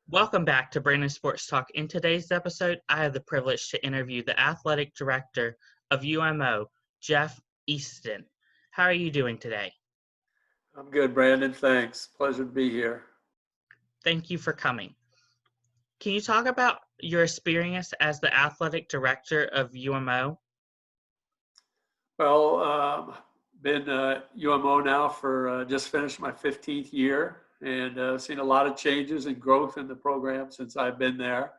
Welcome back to Brandon Sports Talk. In today's episode, I have the privilege to interview the athletic director of UMO, Jeff Easton. How are you doing today? I'm good, Brandon. Thanks. Pleasure to be here. Thank you for coming. Can you talk about your experience as the athletic director of UMO? Well, been UMO now for just finished my 15th year and seen a lot of changes and growth in the program since I've been there.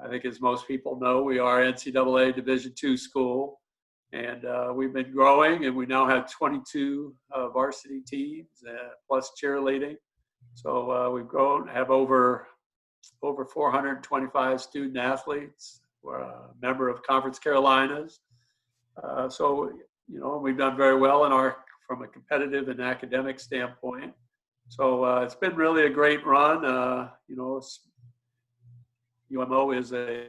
I think as most people know, we are NCAA Division II school, and we've been growing, and we now have 22 varsity teams plus cheerleading. So we've grown, have over 425 student athletes. We're a member of Conference Carolinas. We've done very well from a competitive and academic standpoint. So it's been really a great run. UMO is a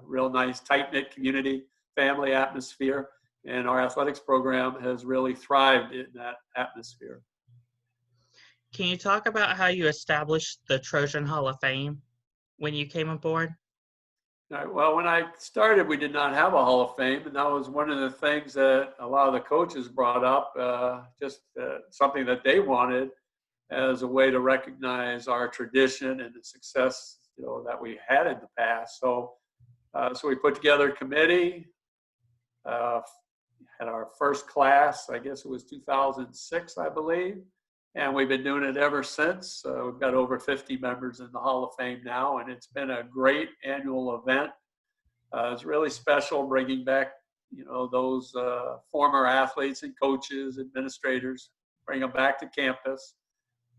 real nice, tight-knit community, family atmosphere, and our athletics program has really thrived in that atmosphere. Can you talk about how you established the Trojan Hall of Fame when you came aboard? Well, when I started, we did not have a Hall of Fame, and that was one of the things that a lot of the coaches brought up, something that they wanted as a way to recognize our tradition and the success, that we had in the past. So we put together a committee, had our first class, I guess it was 2006, I believe, and we've been doing it ever since. We've got over 50 members in the Hall of Fame now, and it's been a great annual event. It's really special bringing back, those former athletes and coaches, administrators, bring them back to campus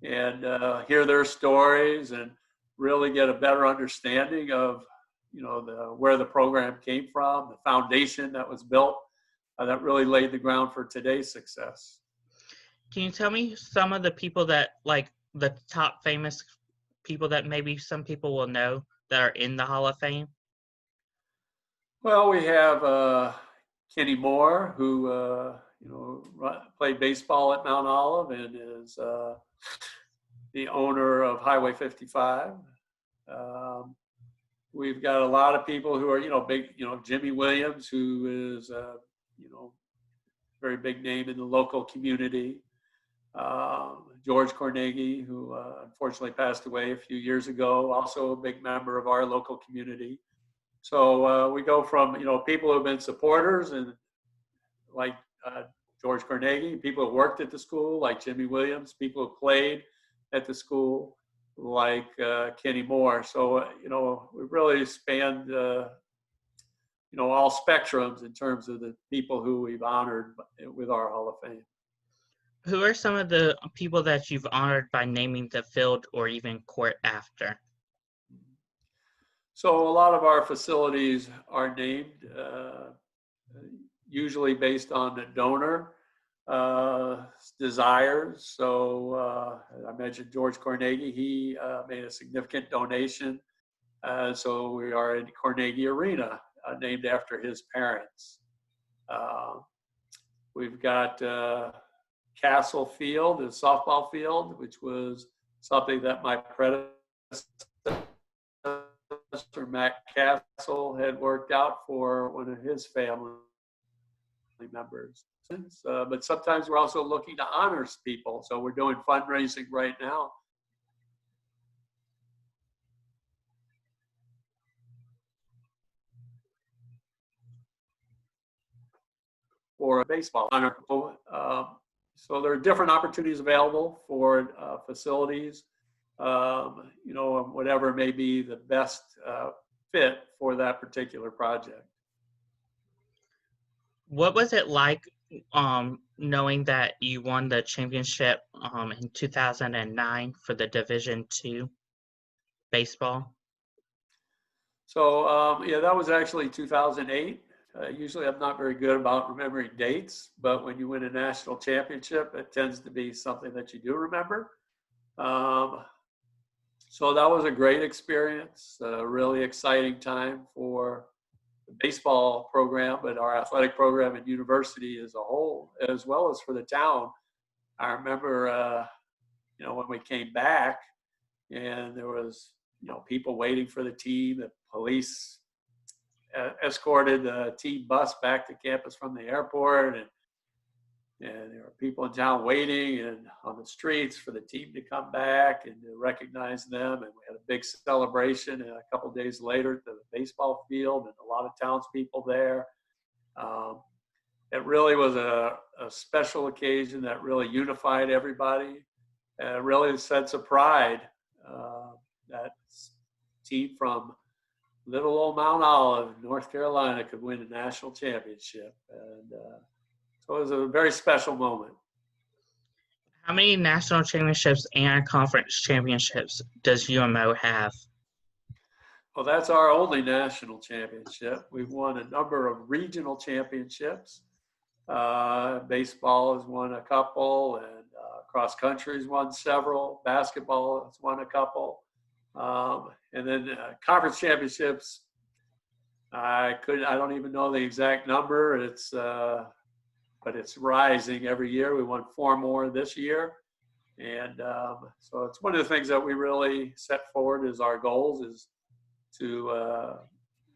and hear their stories and really get a better understanding of, where the program came from, the foundation that was built that really laid the ground for today's success. Can you tell me some of the people that, like the top famous people that maybe some people will know that are in the Hall of Fame? Well, we have Kenny Moore, who, played baseball at Mount Olive and is the owner of Highway 55. We've got a lot of people who are, big, Jimmy Williams, who is, very big name in the local community. George Carnegie, who unfortunately passed away a few years ago, also a big member of our local community. So we go from, people who have been supporters and like George Carnegie, people who worked at the school like Jimmy Williams, people who played at the school like Kenny Moore. So, we really spanned, all spectrums in terms of the people who we've honored with our Hall of Fame. Who are some of the people that you've honored by naming the field or even court after? So a lot of our facilities are named, usually based on the donor desires. So I mentioned George Carnegie. He made a significant donation. So we are in Carnegie Arena, named after his parents. We've got Castle Field, the softball field, which was something that my predecessor, Matt Castle, had worked out for one of his family members. But sometimes we're also looking to honor people. So we're doing fundraising right now. For baseball honor. So there are different opportunities available for facilities, whatever may be the best fit for that particular project. What was it like knowing that you won the championship in 2009 for the Division II baseball? So, that was actually 2008. Usually I'm not very good about remembering dates, but when you win a national championship, it tends to be something that you do remember. So that was a great experience, a really exciting time for the baseball program, but our athletic program and university as a whole, as well as for the town. I remember, when we came back and there was, people waiting for the team. The police escorted the team bus back to campus from the airport, and there were people in town waiting and on the streets for the team to come back and to recognize them. And we had a big celebration a couple of days later at the baseball field, and a lot of townspeople there. It really was a special occasion that really unified everybody, and really a sense of pride that team from little old Mount Olive, North Carolina, could win a national championship. And so it was a very special moment. How many national championships and conference championships does UMO have? Well, that's our only national championship. We've won a number of regional championships. Baseball has won a couple, and cross country has won several. Basketball has won a couple. And then conference championships, I don't even know the exact number. But it's rising every year. We won 4 more this year. And so it's one of the things that we really set forward as our goals, is to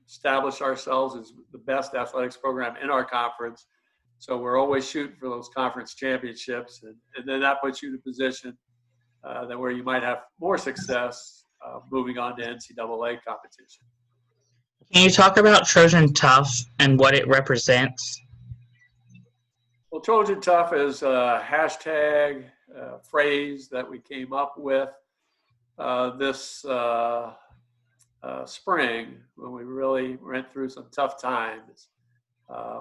establish ourselves as the best athletics program in our conference. So we're always shooting for those conference championships. And then that puts you in a position that where you might have more success moving on to NCAA competition. Can you talk about Trojan Tough and what it represents? Well, Trojan Tough is a hashtag phrase that we came up with this spring when we really went through some tough times.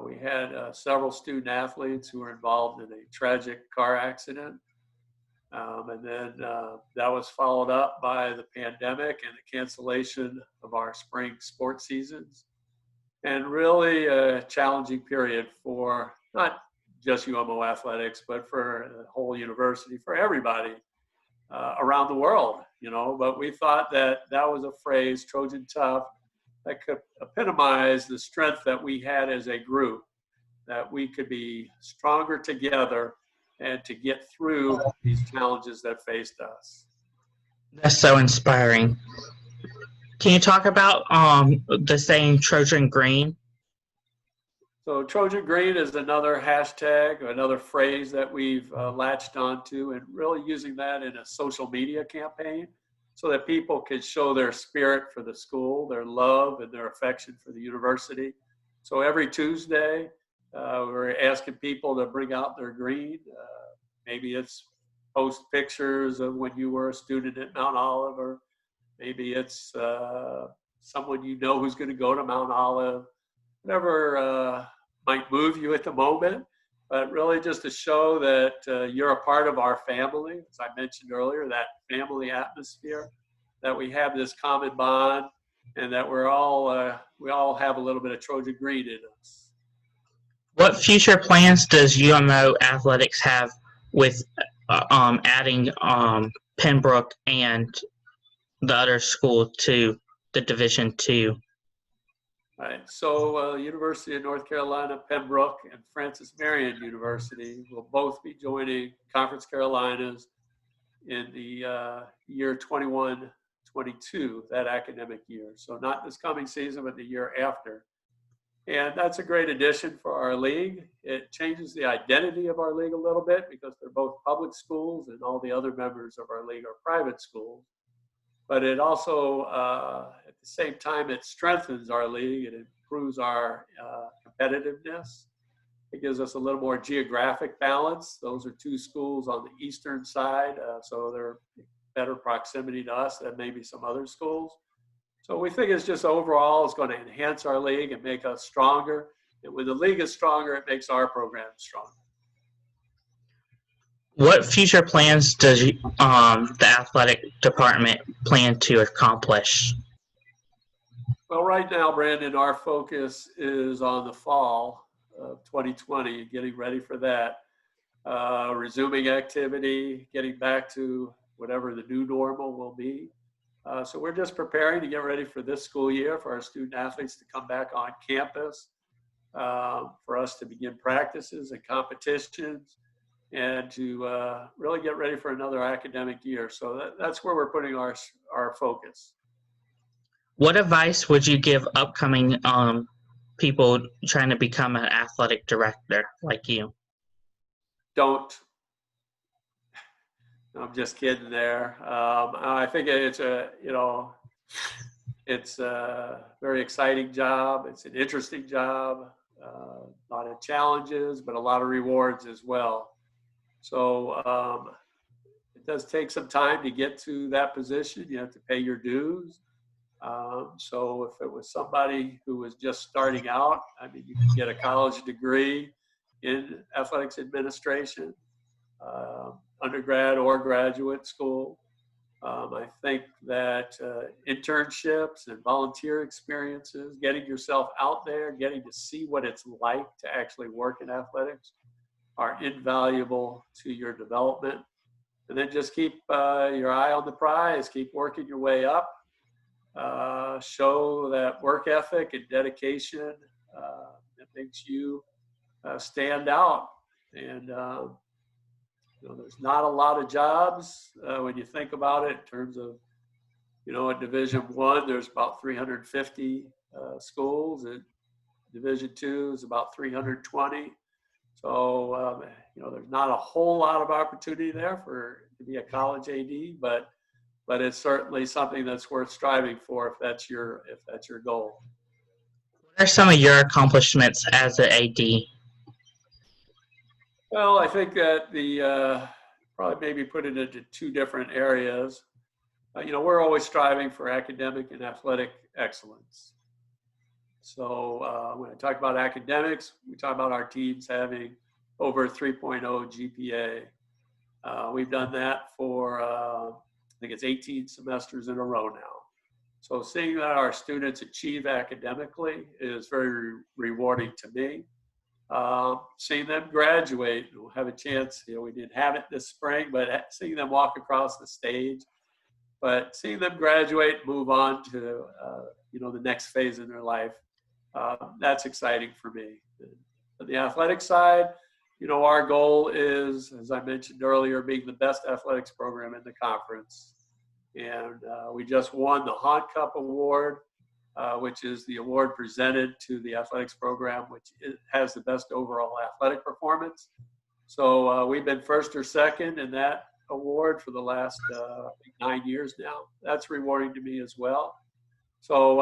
We had several student athletes who were involved in a tragic car accident. And then that was followed up by the pandemic and the cancellation of our spring sports seasons. And really a challenging period for not just UMO athletics, but for the whole university, for everybody around the world, But we thought that was a phrase, Trojan Tough, that could epitomize the strength that we had as a group, that we could be stronger together and to get through these challenges that faced us. That's so inspiring. Can you talk about the saying Trojan Green? So Trojan Green is another hashtag, or another phrase that we've latched onto, and really using that in a social media campaign so that people can show their spirit for the school, their love and their affection for the university. So every Tuesday, we're asking people to bring out their green. Maybe it's post pictures of when you were a student at Mount Olive, or maybe it's someone who's going to go to Mount Olive, whatever might move you at the moment, but really just to show that you're a part of our family. As I mentioned earlier, that family atmosphere, that we have this common bond, and that we all have a little bit of Trojan Green in us. What future plans does UMO athletics have with adding Pembroke and the other school to the Division II? Right. So University of North Carolina, Pembroke, and Francis Marion University will both be joining Conference Carolinas in the year 21-22, that academic year. So not this coming season, but the year after. And that's a great addition for our league. It changes the identity of our league a little bit because they're both public schools and all the other members of our league are private schools. But it also, at the same time, it strengthens our league. It improves our competitiveness. It gives us a little more geographic balance. Those are 2 schools on the eastern side, so they're better proximity to us than maybe some other schools. So we think it's just overall is going to enhance our league and make us stronger. And when the league is stronger, it makes our program stronger. What future plans does the athletic department plan to accomplish? Well, right now, Brandon, our focus is on the fall of 2020, getting ready for that, resuming activity, getting back to whatever the new normal will be. So we're just preparing to get ready for this school year, for our student athletes to come back on campus, for us to begin practices and competitions, and to really get ready for another academic year. So that's where we're putting our focus. What advice would you give upcoming people trying to become an athletic director like you? Don't. I'm just kidding there. I think it's it's a very exciting job. It's an interesting job. A lot of challenges, but a lot of rewards as well. So it does take some time to get to that position. You have to pay your dues. So if it was somebody who was just starting out, I mean, you can get a college degree in athletics administration, undergrad or graduate school. I think that internships and volunteer experiences, getting yourself out there, getting to see what it's like to actually work in athletics are invaluable to your development. And then just keep your eye on the prize, keep working your way up, show that work ethic and dedication that makes you stand out. And there's not a lot of jobs when you think about it in terms of, at Division I, there's about 350 schools. At Division II is about 320. So, there's not a whole lot of opportunity there to be a college AD, but it's certainly something that's worth striving for if that's your goal. What are some of your accomplishments as an AD? Well, I think that probably maybe put it into two different areas. We're always striving for academic and athletic excellence. So when I talk about academics, we talk about our teams having over 3.0 GPA. We've done that for, I think it's 18 semesters in a row now. So seeing that our students achieve academically is very rewarding to me. Seeing them graduate, we'll have a chance, we didn't have it this spring, but seeing them walk across the stage, but seeing them graduate, move on to, the next phase in their life, that's exciting for me. On the athletic side, our goal is, as I mentioned earlier, being the best athletics program in the conference. And we just won the Hahn Cup Award, which is the award presented to the athletics program, which has the best overall athletic performance. So we've been first or second in that award for the last 9 years now. That's rewarding to me as well. So,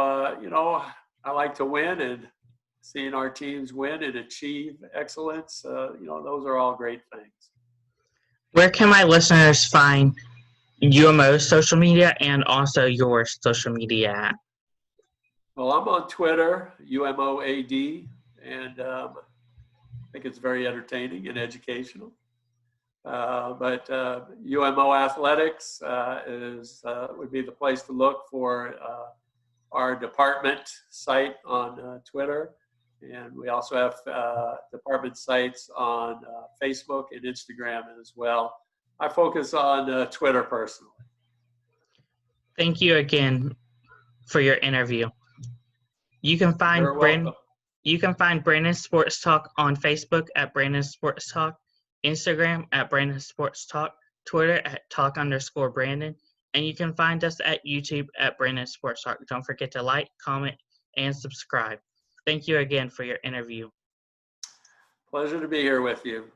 I like to win, and seeing our teams win and achieve excellence, those are all great things. Where can my listeners find UMO's social media and also your social media at? Well, I'm on Twitter, UMOAD, and I think it's very entertaining and educational. But UMO Athletics would be the place to look for our department site on Twitter. And we also have department sites on Facebook and Instagram as well. I focus on Twitter personally. Thank you again for your interview. You can find Brandon Sports Talk on Facebook at Brandon Sports Talk, Instagram at Brandon Sports Talk, Twitter at Talk_Brandon, and you can find us at YouTube at Brandon Sports Talk. Don't forget to like, comment, and subscribe. Thank you again for your interview. Pleasure to be here with you.